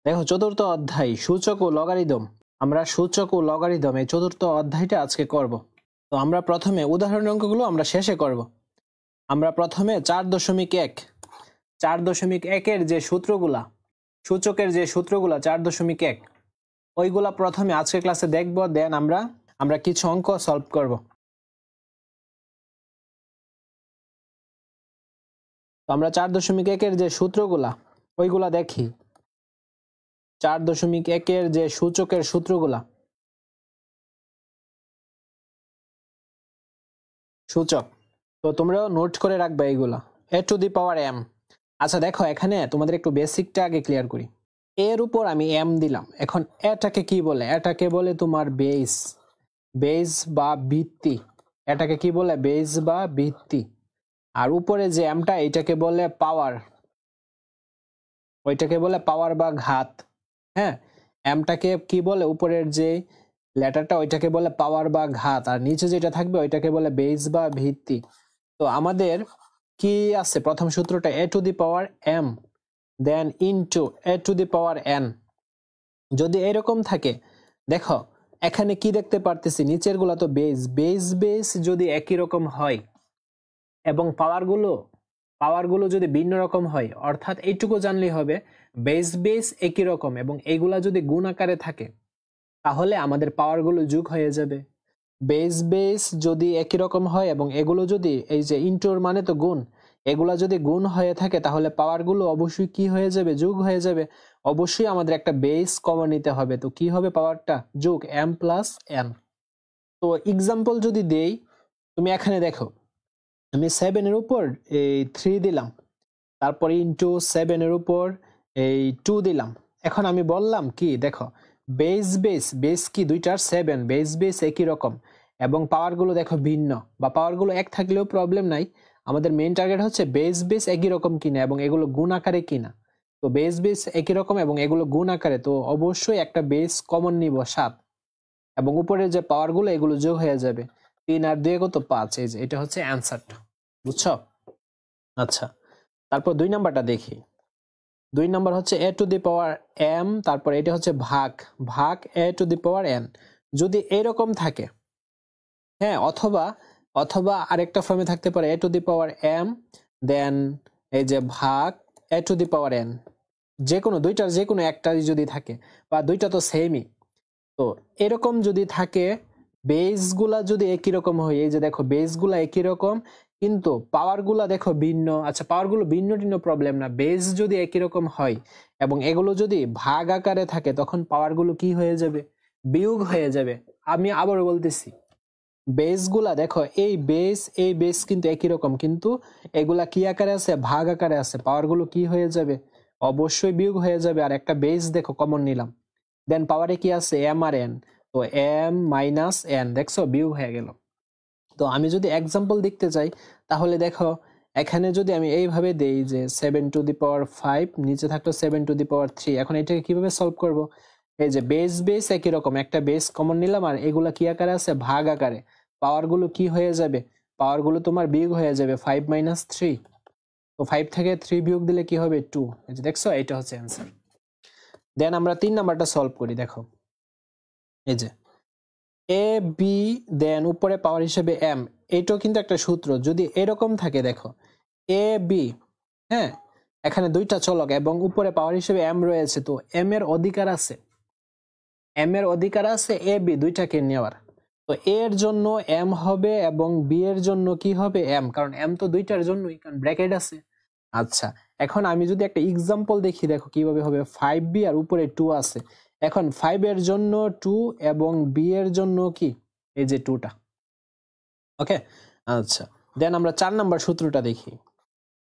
দেখো চতুর্থ অধ্যায় সূচক ও লগারিদম। আমরা সূচক ও লগারিদম এই চতুর্থ অধ্যায়টা আজকে করব। তো আমরা প্রথমে উদাহরণের অঙ্কগুলো আমরা শেষে করব। আমরা প্রথমে 4.1 যে সূত্রগুলা, সূচকের যে সূত্রগুলা 4.1 ওইগুলা প্রথমে আজকে ক্লাসে দেখব, দেন আমরা কিছু অঙ্ক সলভ করব। তো আমরা 4.1 যে সূত্রগুলা ওইগুলা দেখি। 4.1 যে সূচকের সূত্রগুলা, সূচক, তো তোমরা নোট করে রাখবে এইগুলা। a to the power m। আচ্ছা দেখো, এখানে তোমাদের একটু বেসিকটা আগে ক্লিয়ার করি। এর উপর আমি m দিলাম। এখন এটাকে কি বলে? এটাকে বলে তোমার বেস, বেস বা ভিত্তি। এটাকে কি বলে? বেস বা ভিত্তি। আর উপরে যে mটা এটাকে বলে পাওয়ার, ওইটাকে বলে পাওয়ার বা ঘাত। হ্যাঁ, mটাকে কি বলে? উপরের যে লেটারটা ওইটাকে বলে পাওয়ার বা ঘাত, আর নিচে যেটা থাকবে ওইটাকে বলে বেস বা ভিত্তি। তো আমাদের কি আছে? প্রথম সূত্রটা a to the power m then into a to the power n। যদি এরকম থাকে, দেখো এখানে কি দেখতে পারতেছি, নিচের গুলা তো বেস, বেস যদি একই রকম হয় এবং পাওয়ারগুলো যদি ভিন্ন রকম হয়, অর্থাৎ এইটুকু জানলেই হবে বেস একই রকম এবং এইগুলা যদি গুণ আকারে থাকে, তাহলে আমাদের পাওয়ারগুলো যোগ হয়ে যাবে। বেস যদি একই রকম হয় এবং এগুলো যদি, এই যে ইনটুর মানে তো গুণ, এগুলা যদি গুণ হয়ে থাকে তাহলে পাওয়ারগুলো অবশ্যই কি হয়ে যাবে? যোগ হয়ে যাবে। অবশ্যই আমাদের একটা বেস কমন নিতে হবে। তো কি হবে? পাওয়ারটা যোগ m প্লাস n। তো এক্সাম্পল যদি দেই, তুমি এখানে দেখো আমি 7 এর উপর এই 3 দিলাম, তারপর ইনটু 7 এর উপর এই 2 দিলাম। এখন আমি বললাম কি, দেখো বেস কি দুইটার 7, বেস একই রকম এবং পাওয়ারগুলো দেখো ভিন্ন, বা পাওয়ারগুলো এক থাকলেও প্রবলেম নাই। আমাদের মেইন টার্গেট হচ্ছে বেস একই রকম কিনা এবং এগুলো গুণ আকারে কিনা। তো বেস একই রকম এবং এগুলো গুণ আকারে, তো অবশ্যই একটা বেস কমন নিব 7, এবং উপরে যে পাওয়ারগুলো এগুলো যোগ হয়ে যাবে। 3 আর 2 কত? 5। এই যে এটা হচ্ছে অ্যান্সারটা, বুঝছো? আচ্ছা, তারপর 2 নাম্বারটা দেখি। 2 নাম্বার হচ্ছে a to the power m, তারপর এটা হচ্ছে ভাগ a to the power n। যদি এরকম থাকে, হ্যাঁ, অথবা আরেকটা ফর্মে থাকতে পারে a to the power m দেন এই যে ভাগ a to the power n। যে কোনো দুইটার যে কোনো একটা যদি থাকে, বা দুইটা তো সেমই, তো এরকম যদি থাকে, বেসগুলা যদি একই রকম হয়, এই যে দেখো বেসগুলা একই রকম কিন্তু পাওয়ারগুলা দেখো ভিন্ন। আচ্ছা, পাওয়ারগুলো ভিন্ন প্রবলেম না, বেস যদি একই রকম হয় এবং এগুলো যদি ভাগ আকারে থাকে, তখন পাওয়ারগুলো কি হয়ে যাবে? বিয়োগ হয়ে যাবে। আমি আবার বলতেছি, বেসগুলা দেখো, এই বেস কিন্তু একই রকম, কিন্তু এগুলা কি আকারে আছে? ভাগ আকারে আছে। পাওয়ারগুলো কি হয়ে যাবে? অবশ্যই বিয়োগ হয়ে যাবে। আর একটা বেস দেখো কমন নিলাম, দেন পাওয়ারে কি আছে? m আর n। তো m মাইনাস n, দেখছো বিয়োগ হয়ে গেল। তো আমি যদি এক্সাম্পল দেখতে চাই, তাহলে দেখো এখানে যদি আমি এইভাবে দেই যে 7 টু দি পাওয়ার 5, নিচে থাকলো 7 টু দি পাওয়ার 3। এখন এটাকে কিভাবে সলভ করব? এই যে বেস একই রকম, একটা বেস কমন নিলাম, আর এগুলা কি আকারে আছে? ভাগ আকারে। পাওয়ারগুলো কি হয়ে যাবে? পাওয়ারগুলো তোমার বিয়োগ হয়ে যাবে। 5 মাইনাস 3, তো 5 থেকে 3 বিয়োগ দিলে কি হবে? 2। এই যে দেখছো, এটা হচ্ছে অ্যান্সার। দেন আমরা 3 নাম্বারটা সলভ করি। দেখো এই যে এ বি দেন উপরে পাওয়ার হিসেবে m, এইটাও কিন্তু একটা সূত্র। যদি এরকম থাকে, দেখো এ বি, হ্যাঁ, এখানে দুইটা চলক এবং উপরে পাওয়ার হিসেবে m রয়েছে, তো m এর অধিকার আছে এ বি দুইটাকে নেওয়ার। তো a এর জন্য m হবে এবং b এর জন্য কি হবে? m, কারণ m তো দুইটার জন্যই, কারণ ব্র্যাকেট আছে। আচ্ছা, এখন আমি যদি একটা এক্সাম্পল দেখি, দেখো কিভাবে হবে। 5b আর উপরে 2 আছে। এখন 5 এর জন্য 2 এবং b এর জন্য কি? এই যে 2টা। ওকে, আচ্ছা, দেন আমরা 4 নাম্বার সূত্রটা দেখি।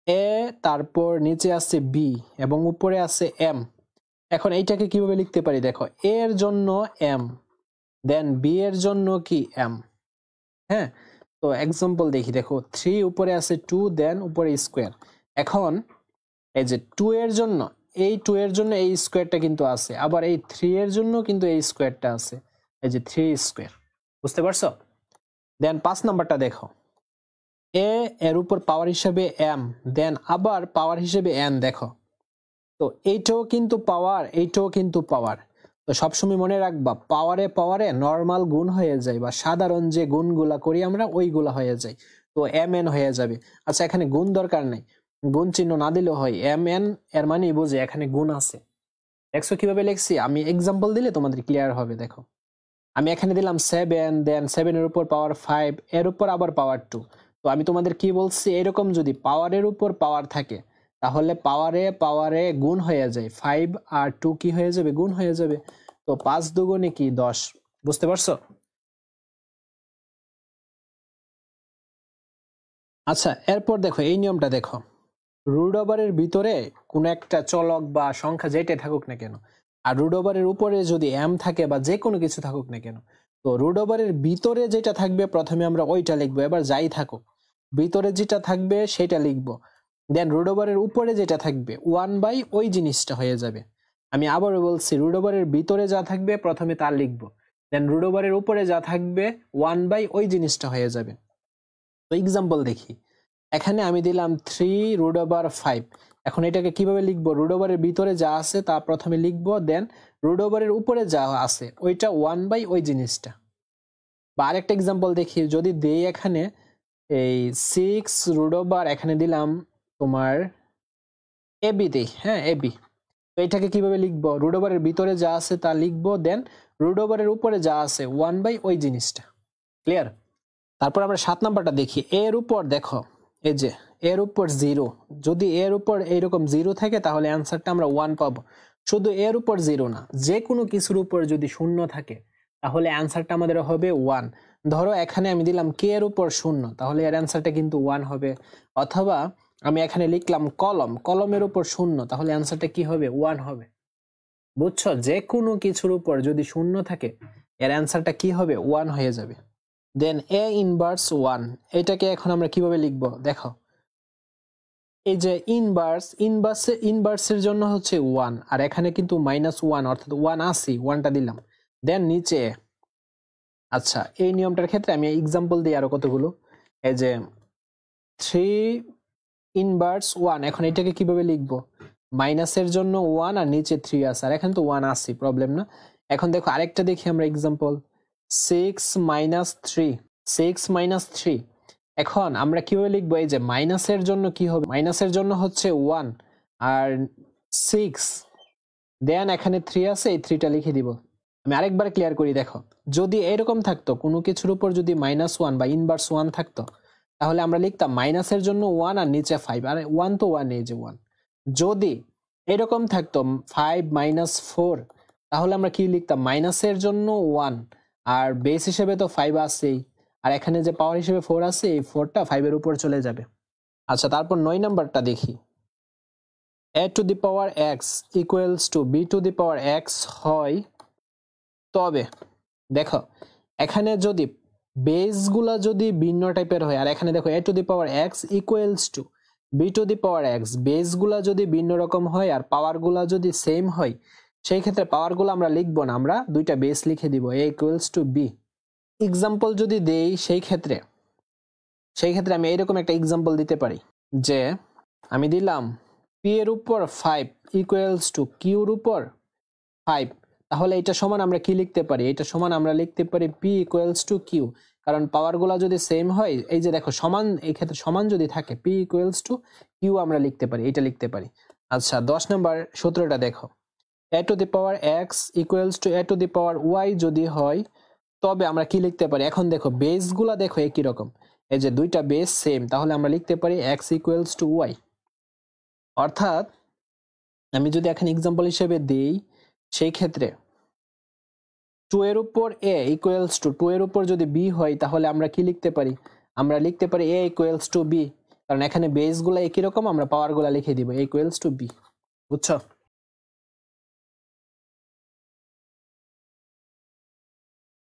a, তারপর নিচে আছে b এবং উপরে আছে m। এখন এইটাকে কিভাবে লিখতে পারি? দেখো a এর জন্য m দেন b এর জন্য কি? m। হ্যাঁ, তো এক্সাম্পল দেখি। দেখো 3 উপরে আছে 2 দেন উপরে স্কোয়ার। এখন এই যে 2 এর জন্য, এই 2 এর জন্য এই স্কোয়ারটা কিন্তু আছে, আবার এই 3 এর জন্য কিন্তু এই স্কোয়ারটা আছে, এই যে 3 স্কোয়ার। বুঝতে পারছো? দেন 5 নাম্বারটা দেখো। এ এর উপর পাওয়ার হিসেবে m দেন আবার পাওয়ার হিসেবে n। দেখো তো এইটাও কিন্তু পাওয়ার, এইটাও কিন্তু পাওয়ার। তো সবসময় মনে রাখবা পাওয়ারে পাওয়ারে নর্মাল গুণ হয়ে যায় বা সাধারণ যে গুণগুলা করি আমরা ওইগুলা হয়ে যায়, তো mn হয়ে যাবে। আচ্ছা এখানে গুণ দরকার নাই, গুণ চিহ্ন না দিলেও হয়, mn এর মানে বুঝে এখানে গুণ আছে। দেখছো কিভাবে লিখছি, আমি এক্সাম্পল দিলে তোমাদের ক্লিয়ার হবে। দেখো আমি এখানে দিলাম 7, দেন 7 এর উপর পাওয়ার 5, এর উপর আবার পাওয়ার 2। তো আমি তোমাদের কি বলছি, এরকম যদি পাওয়ারের উপর পাওয়ার থাকে তাহলে পাওয়ারে পাওয়ারে গুণ হয়ে যায়, 5 আর 2 কি হয়ে যাবে, গুণ হয়ে যাবে। তো 5 দুগুণে কি 10, বুঝতে পারছো? আচ্ছা এরপর দেখো এই নিয়মটা দেখো, রুট ওভারের ভিতরে কোনো একটা চলক বা সংখ্যা যেটাই থাকুক না কেন, আর রুট ওভারের উপরে যদি এম থাকে বা যে কোনো কিছু থাকুক না কেন, তো রুট ওভারের ভিতরে যেটা থাকবে প্রথমে আমরা ওইটা লিখবো, এবার যাই থাকুক ভিতরে যেটা থাকবে সেটা লিখবো, দেন রুট ওভারের উপরে যেটা থাকবে 1/, ওই জিনিসটা হয়ে যাবে। আমি আবারও বলছি, রুট ওভারের ভিতরে যা থাকবে প্রথমে তা লিখবো, দেন রুট ওভারের উপরে যা থাকবে 1/, ওই জিনিসটা হয়ে যাবে। তো এক্সাম্পল দেখি, এখানে আমি দিলাম 3√5। এখন এটাকে কিভাবে লিখবো, রুট ওভারের ভিতরে যা আছে তা প্রথমে লিখবো, দেন রুট ওভারের উপরে যা আছে ওইটা 1/, ওই জিনিসটা। বা আরেকটা এক্সাম্পল দেখি, যদি দেই এখানে এই 6√, এখানে দিলাম তোমার এবি দেই, হ্যাঁ এবি। তো এটাকে কিভাবে লিখবো, রুট ওভারের ভিতরে যা আছে তা লিখবো, দেন রুট ওভারের উপরে যা আছে 1/, ওই জিনিসটা। ক্লিয়ার? তারপর আমরা 7 নাম্বারটা দেখি, এর উপর দেখো এই যে এর উপর 0, যদি এর উপর এইরকম 0 থাকে তাহলে অ্যান্সারটা আমরা 1 পাবো। শুধু এর উপর 0 না, যে কোনো কিছুর উপর যদি শূন্য থাকে তাহলে অ্যান্সারটা আমাদের হবে 1। ধরো এখানে আমি দিলাম কে এর উপর 0, তাহলে এর অ্যান্সারটা কিন্তু 1 হবে। অথবা আমি এখানে লিখলাম কলম, কলমের উপর 0, তাহলে অ্যান্সারটা কি হবে, 1 হবে। বুঝছো, যে কোনো কিছুর উপর যদি 0 থাকে এর অ্যান্সারটা কি হবে, 1 হয়ে যাবে। দেন এ ইনভার্স 1, এটাকে এখন আমরা কিভাবে লিখব, দেখো এই যে ইনভার্সের জন্য হচ্ছে 1, আর এখানে কিন্তু -1, অর্থাৎ 1 আসি, 1টা দিলাম, দেন নিচে। আচ্ছা এই নিয়মটার ক্ষেত্রে আমি এক্সাম্পল দিই আরো কতগুলো, এই যে 3 ইনভার্স 1, এখন এটাকে কিভাবে লিখব, মাইনাসের জন্য 1 আর নিচে 3 আছে, আর এখানে তো 1 আসি, প্রবলেম না। এখন দেখো আরেকটা দেখি আমরা এক্সাম্পল, 6 - 3। এখন আমরা কিভাবে লিখবো, এই যে মাইনাসের জন্য কি হবে, মাইনাসের জন্য হচ্ছে 1 আর 6, দেন এখানে 3 আছে, এই 3টা লিখে দিব। আমি আরেকবার ক্লিয়ার করি, দেখো যদি এরকম থাকতো কোনো কিছুর উপর যদি -1 বা ইনভার্স 1 থাকতো তাহলে আমরা লিখতাম মাইনাসের জন্য 1 আর নিচে 5, আর 1 তো 1, এই যে 1। যদি এরকম থাকতো 5 - 4, তাহলে আমরা কি লিখতাম, মাইনাসের জন্য 1 আর বেস হিসেবে তো 5 আছেই, আর এখানে যে পাওয়ার হিসেবে 4 আছে, এই 4টা 5 এর উপর চলে যাবে। আচ্ছা তারপর 9 নাম্বারটা দেখি, a⁴x = b⁴x হয়, তবে দেখো এখানে যদি বেসগুলা যদি ভিন্ন টাইপের হয়, আর এখানে দেখো a⁴x = b⁴x, বেসগুলা যদি ভিন্ন রকম হয় আর পাওয়ারগুলা যদি সেম হয়, সেই ক্ষেত্রে পাওয়ারগুলো আমরা লিখবো না, আমরা দুইটা বেস লিখে দিব, a = b। এক্সাম্পল যদি দেই সেই ক্ষেত্রে আমি এরকম একটা এক্সাম্পল দিতে পারি, যে আমি দিলাম p এর উপর 5 = q এর উপর 5, তাহলে এটা সমান আমরা কি লিখতে পারি, এটা সমান আমরা লিখতে পারি p = q, কারণ পাওয়ারগুলো যদি সেম হয়, এই যে দেখো সমান, এই ক্ষেত্রে সমান যদি থাকে p = q আমরা লিখতে পারি, এটা লিখতে পারি। আচ্ছা 10 নাম্বার সূত্রটা দেখো, a⁴x = a⁴y যদি হয়, তবে আমরা কি লিখতে পারি, এখন দেখো বেসগুলা দেখো একই রকম, এই যে দুইটা বেস সেম, তাহলে আমরা লিখতে পারি x = y। অর্থাৎ আমি যদি এখন এক্সাম্পল হিসেবে দেই, সেই ক্ষেত্রে 2 এর উপর a = 2 এর উপর যদি b হয়, তাহলে আমরা কি লিখতে পারি, আমরা লিখতে পারি a = b, কারণ এখানে বেসগুলা একই রকম, আমরা পাওয়ারগুলা লিখে দিব a = b। বুঝছো?